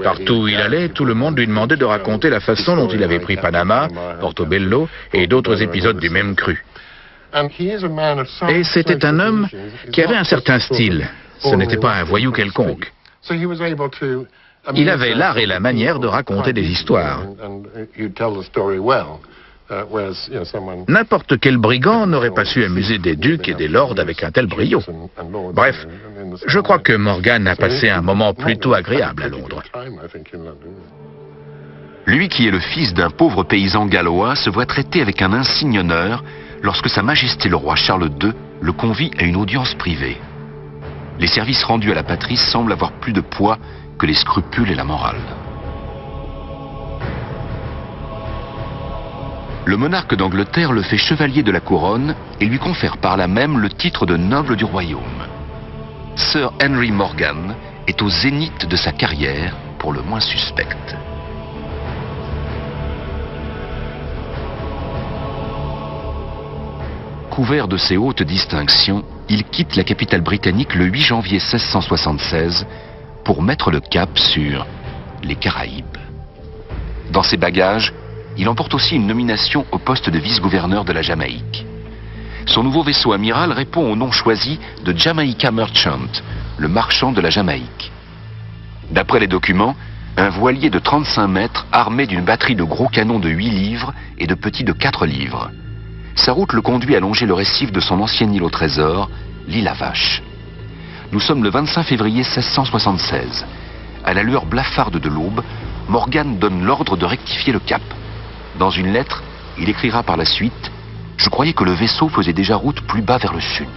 [SPEAKER 3] Partout où il allait, tout le monde lui demandait de raconter la façon dont il avait pris Panama, Portobello et d'autres épisodes du même cru. Et c'était un homme qui avait un certain style. Ce n'était pas un voyou quelconque. Il avait l'art et la manière de raconter des histoires. N'importe quel brigand n'aurait pas su amuser des ducs et des lords avec un tel brio. Bref, je crois que Morgan a passé un moment plutôt agréable à Londres.
[SPEAKER 1] Lui qui est le fils d'un pauvre paysan gallois se voit traiter avec un insigne honneur lorsque Sa Majesté le roi Charles II le convie à une audience privée. Les services rendus à la patrie semblent avoir plus de poids que les scrupules et la morale. Le monarque d'Angleterre le fait chevalier de la couronne et lui confère par là même le titre de noble du royaume. Sir Henry Morgan est au zénith de sa carrière, pour le moins suspecte. Couvert de ses hautes distinctions, il quitte la capitale britannique le 8 janvier 1676 pour mettre le cap sur les Caraïbes. Dans ses bagages, il emporte aussi une nomination au poste de vice-gouverneur de la Jamaïque. Son nouveau vaisseau amiral répond au nom choisi de Jamaica Merchant, le marchand de la Jamaïque. D'après les documents, un voilier de 35 mètres armé d'une batterie de gros canons de 8 livres et de petits de 4 livres. Sa route le conduit à longer le récif de son ancienne île au trésor, l'île à Vache. Nous sommes le 25 février 1676. À la lueur blafarde de l'aube, Morgan donne l'ordre de rectifier le cap. Dans une lettre, il écrira par la suite « Je croyais que le vaisseau faisait déjà route plus bas vers le sud. »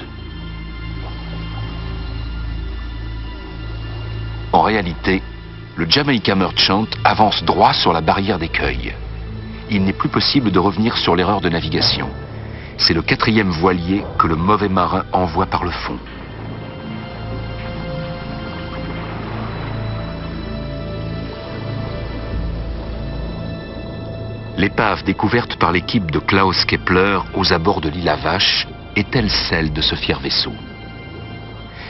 [SPEAKER 1] En réalité, le Jamaica Merchant avance droit sur la barrière d'écueil. Il n'est plus possible de revenir sur l'erreur de navigation. C'est le 4e voilier que le mauvais marin envoie par le fond. L'épave découverte par l'équipe de Klaus Kepler aux abords de l'île à Vache est-elle celle de ce fier vaisseau?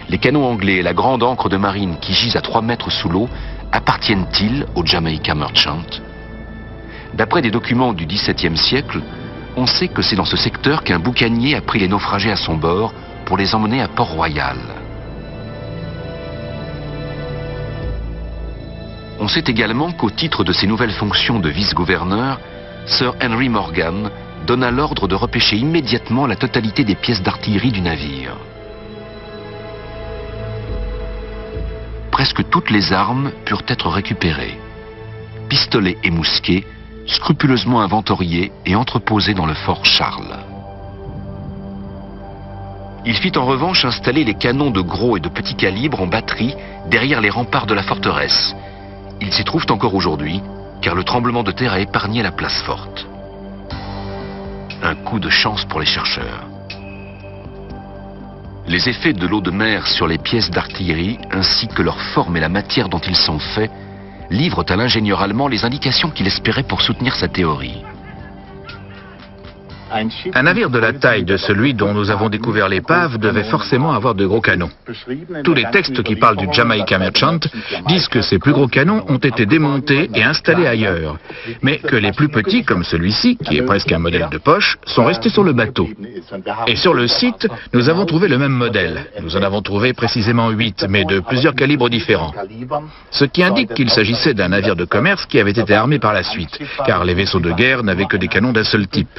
[SPEAKER 1] Les canons anglais et la grande ancre de marine qui gisent à 3 mètres sous l'eau appartiennent-ils au Jamaica Merchant? D'après des documents du XVIIe siècle, on sait que c'est dans ce secteur qu'un boucanier a pris les naufragés à son bord pour les emmener à Port-Royal. On sait également qu'au titre de ses nouvelles fonctions de vice-gouverneur, Sir Henry Morgan donna l'ordre de repêcher immédiatement la totalité des pièces d'artillerie du navire. Presque toutes les armes purent être récupérées. Pistolets et mousquets, scrupuleusement inventoriés et entreposés dans le fort Charles. Il fit en revanche installer les canons de gros et de petit calibre en batterie derrière les remparts de la forteresse. Ils s'y trouvent encore aujourd'hui, car le tremblement de terre a épargné la place forte. Un coup de chance pour les chercheurs. Les effets de l'eau de mer sur les pièces d'artillerie, ainsi que leur forme et la matière dont ils sont faits, livrent à l'ingénieur allemand les indications qu'il espérait pour soutenir sa théorie.
[SPEAKER 3] Un navire de la taille de celui dont nous avons découvert l'épave devait forcément avoir de gros canons. Tous les textes qui parlent du Jamaica Merchant disent que ces plus gros canons ont été démontés et installés ailleurs, mais que les plus petits, comme celui-ci, qui est presque un modèle de poche, sont restés sur le bateau. Et sur le site, nous avons trouvé le même modèle. Nous en avons trouvé précisément 8, mais de plusieurs calibres différents. Ce qui indique qu'il s'agissait d'un navire de commerce qui avait été armé par la suite, car les vaisseaux de guerre n'avaient que des canons d'un seul type.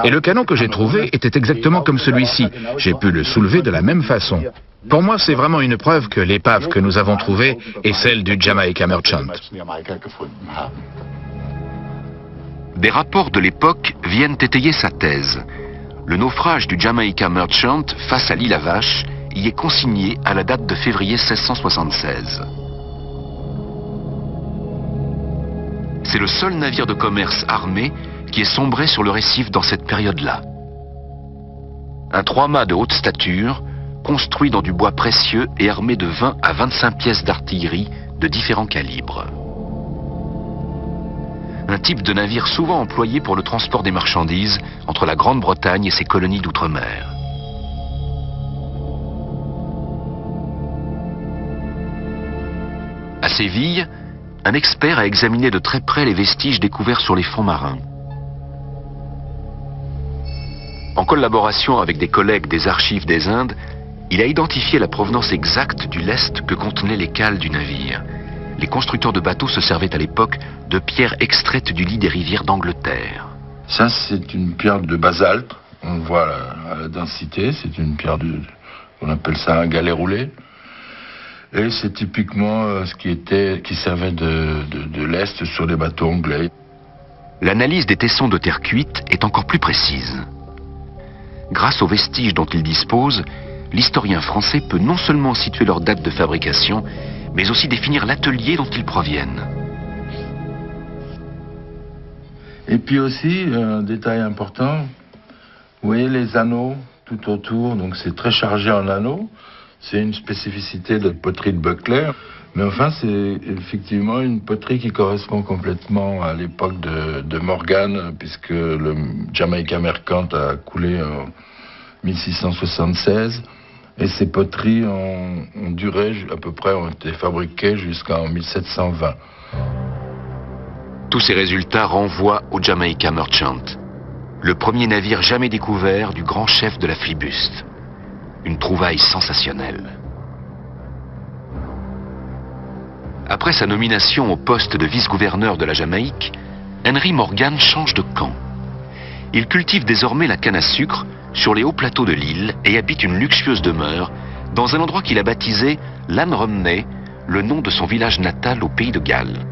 [SPEAKER 3] Et le canon que j'ai trouvé était exactement comme celui-ci. J'ai pu le soulever de la même façon. Pour moi, c'est vraiment une preuve que l'épave que nous avons trouvée est celle du Jamaica Merchant.
[SPEAKER 1] Des rapports de l'époque viennent étayer sa thèse. Le naufrage du Jamaica Merchant face à l'île à Vache y est consigné à la date de février 1676. C'est le seul navire de commerce armé qui est sombré sur le récif dans cette période-là. Un 3-mâts de haute stature, construit dans du bois précieux et armé de 20 à 25 pièces d'artillerie de différents calibres. Un type de navire souvent employé pour le transport des marchandises entre la Grande-Bretagne et ses colonies d'outre-mer. À Séville, un expert a examiné de très près les vestiges découverts sur les fonds marins. En collaboration avec des collègues des archives des Indes, il a identifié la provenance exacte du lest que contenaient les cales du navire. Les constructeurs de bateaux se servaient à l'époque de pierres extraites du lit des rivières d'Angleterre.
[SPEAKER 6] Ça, c'est une pierre de basalte. On le voit à la densité. C'est une pierre on appelle ça un galet roulé. Et c'est typiquement ce qui servait de lest sur les bateaux anglais.
[SPEAKER 1] L'analyse des tessons de terre cuite est encore plus précise. Grâce aux vestiges dont il dispose, l'historien français peut non seulement situer leur date de fabrication, mais aussi définir l'atelier dont ils proviennent.
[SPEAKER 6] Et puis aussi, un détail important, vous voyez les anneaux tout autour, donc c'est très chargé en anneaux. C'est une spécificité de poterie de Buckler, mais enfin c'est effectivement une poterie qui correspond complètement à l'époque de Morgan, puisque le Jamaica Merchant a coulé en 1676, et ces poteries ont duré à peu près, ont été fabriquées jusqu'en 1720.
[SPEAKER 1] Tous ces résultats renvoient au Jamaica Merchant, le premier navire jamais découvert du grand chef de la flibuste. Une trouvaille sensationnelle. Après sa nomination au poste de vice-gouverneur de la Jamaïque, Henry Morgan change de camp. Il cultive désormais la canne à sucre sur les hauts plateaux de l'île et habite une luxueuse demeure dans un endroit qu'il a baptisé Llanrumney, le nom de son village natal au pays de Galles.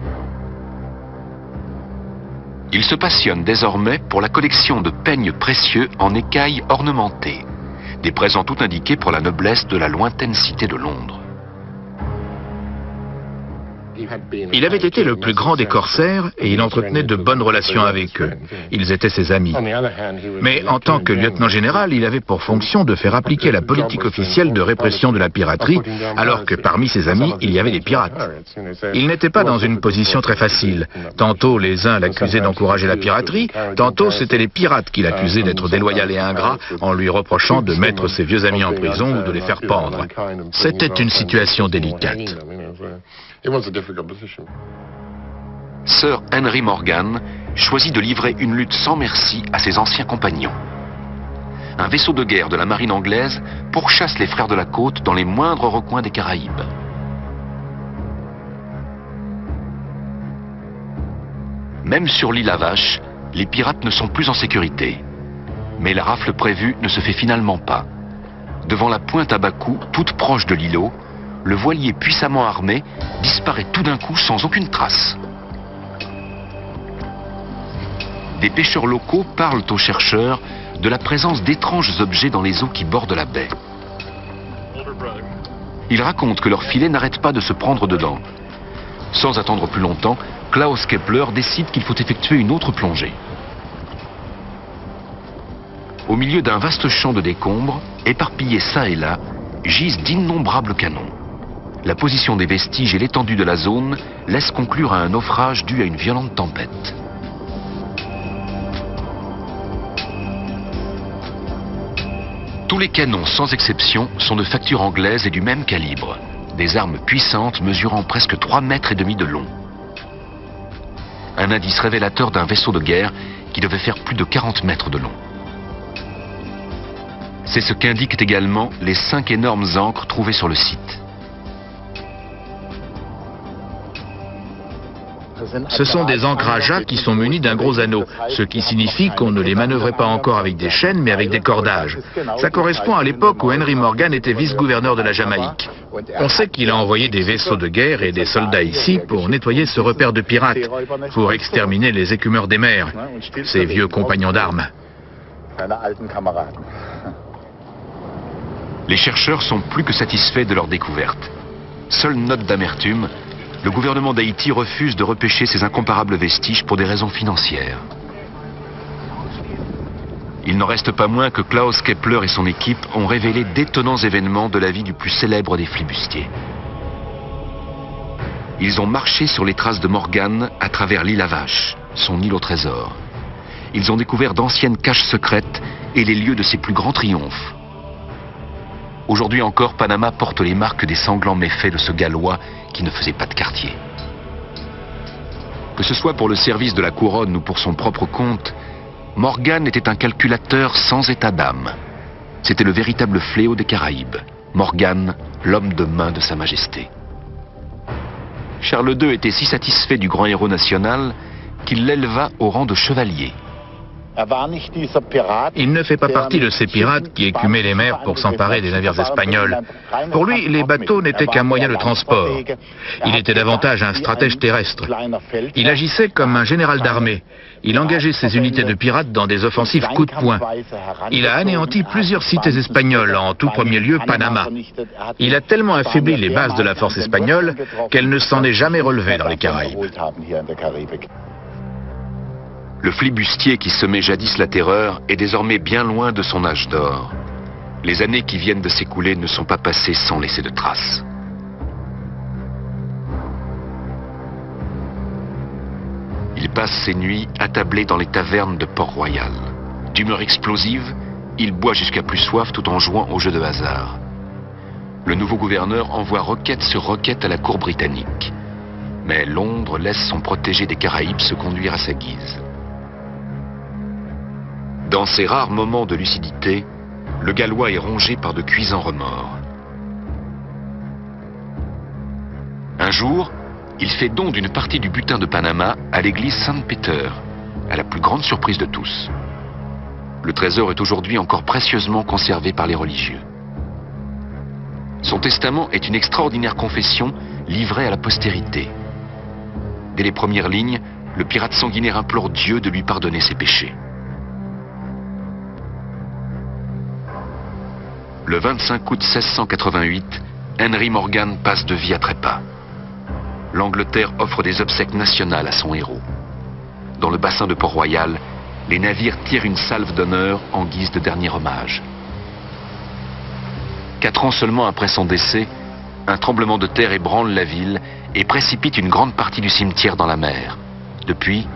[SPEAKER 1] Il se passionne désormais pour la collection de peignes précieux en écailles ornementées, des présents tout indiqués pour la noblesse de la lointaine cité de Londres.
[SPEAKER 3] Il avait été le plus grand des corsaires et il entretenait de bonnes relations avec eux. Ils étaient ses amis. Mais en tant que lieutenant général, il avait pour fonction de faire appliquer la politique officielle de répression de la piraterie, alors que parmi ses amis, il y avait des pirates. Il n'était pas dans une position très facile. Tantôt, les uns l'accusaient d'encourager la piraterie, tantôt, c'étaient les pirates qui l'accusaient d'être déloyal et ingrat en lui reprochant de mettre ses vieux amis en prison ou de les faire pendre. C'était une situation délicate.
[SPEAKER 1] Sir Henry Morgan choisit de livrer une lutte sans merci à ses anciens compagnons. Un vaisseau de guerre de la marine anglaise pourchasse les frères de la côte dans les moindres recoins des Caraïbes. Même sur l'île à Vache, les pirates ne sont plus en sécurité. Mais la rafle prévue ne se fait finalement pas. Devant la pointe à bas coup, toute proche de l'îlot, le voilier puissamment armé disparaît tout d'un coup sans aucune trace. Des pêcheurs locaux parlent aux chercheurs de la présence d'étranges objets dans les eaux qui bordent la baie. Ils racontent que leurs filets n'arrêtent pas de se prendre dedans. Sans attendre plus longtemps, Klaus Kepler décide qu'il faut effectuer une autre plongée. Au milieu d'un vaste champ de décombres, éparpillés çà et là, gisent d'innombrables canons. La position des vestiges et l'étendue de la zone laissent conclure à un naufrage dû à une violente tempête. Tous les canons, sans exception, sont de facture anglaise et du même calibre. Des armes puissantes mesurant presque 3,5 mètres de long. Un indice révélateur d'un vaisseau de guerre qui devait faire plus de 40 mètres de long. C'est ce qu'indiquent également les 5 énormes ancres trouvées sur le site.
[SPEAKER 3] Ce sont des ancres à jac qui sont munis d'un gros anneau, ce qui signifie qu'on ne les manœuvrait pas encore avec des chaînes, mais avec des cordages. Ça correspond à l'époque où Henry Morgan était vice-gouverneur de la Jamaïque. On sait qu'il a envoyé des vaisseaux de guerre et des soldats ici pour nettoyer ce repère de pirates, pour exterminer les écumeurs des mers, ses vieux compagnons d'armes.
[SPEAKER 1] Les chercheurs sont plus que satisfaits de leur découverte. Seule note d'amertume, le gouvernement d'Haïti refuse de repêcher ces incomparables vestiges pour des raisons financières. Il n'en reste pas moins que Klaus Kepler et son équipe ont révélé d'étonnants événements de la vie du plus célèbre des flibustiers. Ils ont marché sur les traces de Morgan à travers l'île à Vache, son île au trésor. Ils ont découvert d'anciennes caches secrètes et les lieux de ses plus grands triomphes. Aujourd'hui encore, Panama porte les marques des sanglants méfaits de ce Gallois qui ne faisait pas de quartier. Que ce soit pour le service de la couronne ou pour son propre compte, Morgan était un calculateur sans état d'âme. C'était le véritable fléau des Caraïbes. Morgan, l'homme de main de Sa Majesté. Charles II était si satisfait du grand héros national qu'il l'éleva au rang de chevalier.
[SPEAKER 3] Il ne fait pas partie de ces pirates qui écumaient les mers pour s'emparer des navires espagnols. Pour lui, les bateaux n'étaient qu'un moyen de transport. Il était davantage un stratège terrestre. Il agissait comme un général d'armée. Il engageait ses unités de pirates dans des offensives coup de poing. Il a anéanti plusieurs cités espagnoles, en tout premier lieu Panama. Il a tellement affaibli les bases de la force espagnole qu'elle ne s'en est jamais relevée dans les Caraïbes.
[SPEAKER 1] Le flibustier qui semait jadis la terreur est désormais bien loin de son âge d'or. Les années qui viennent de s'écouler ne sont pas passées sans laisser de traces. Il passe ses nuits attablé dans les tavernes de Port-Royal. D'humeur explosive, il boit jusqu'à plus soif tout en jouant au jeu de hasard. Le nouveau gouverneur envoie requête sur requête à la cour britannique. Mais Londres laisse son protégé des Caraïbes se conduire à sa guise. Dans ces rares moments de lucidité, le Gallois est rongé par de cuisants remords. Un jour, il fait don d'une partie du butin de Panama à l'église Saint-Peter, à la plus grande surprise de tous. Le trésor est aujourd'hui encore précieusement conservé par les religieux. Son testament est une extraordinaire confession livrée à la postérité. Dès les premières lignes, le pirate sanguinaire implore Dieu de lui pardonner ses péchés. Le 25 août 1688, Henry Morgan passe de vie à trépas. l'Angleterre offre des obsèques nationales à son héros. Dans le bassin de Port-Royal, les navires tirent une salve d'honneur en guise de dernier hommage. 4 ans seulement après son décès, un tremblement de terre ébranle la ville et précipite une grande partie du cimetière dans la mer. Depuis,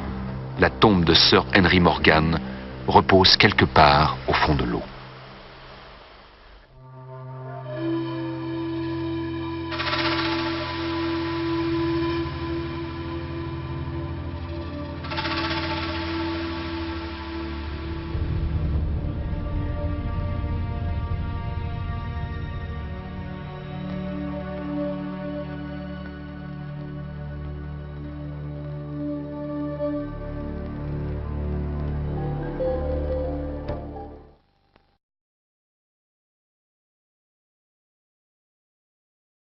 [SPEAKER 1] la tombe de Sir Henry Morgan repose quelque part au fond de l'eau.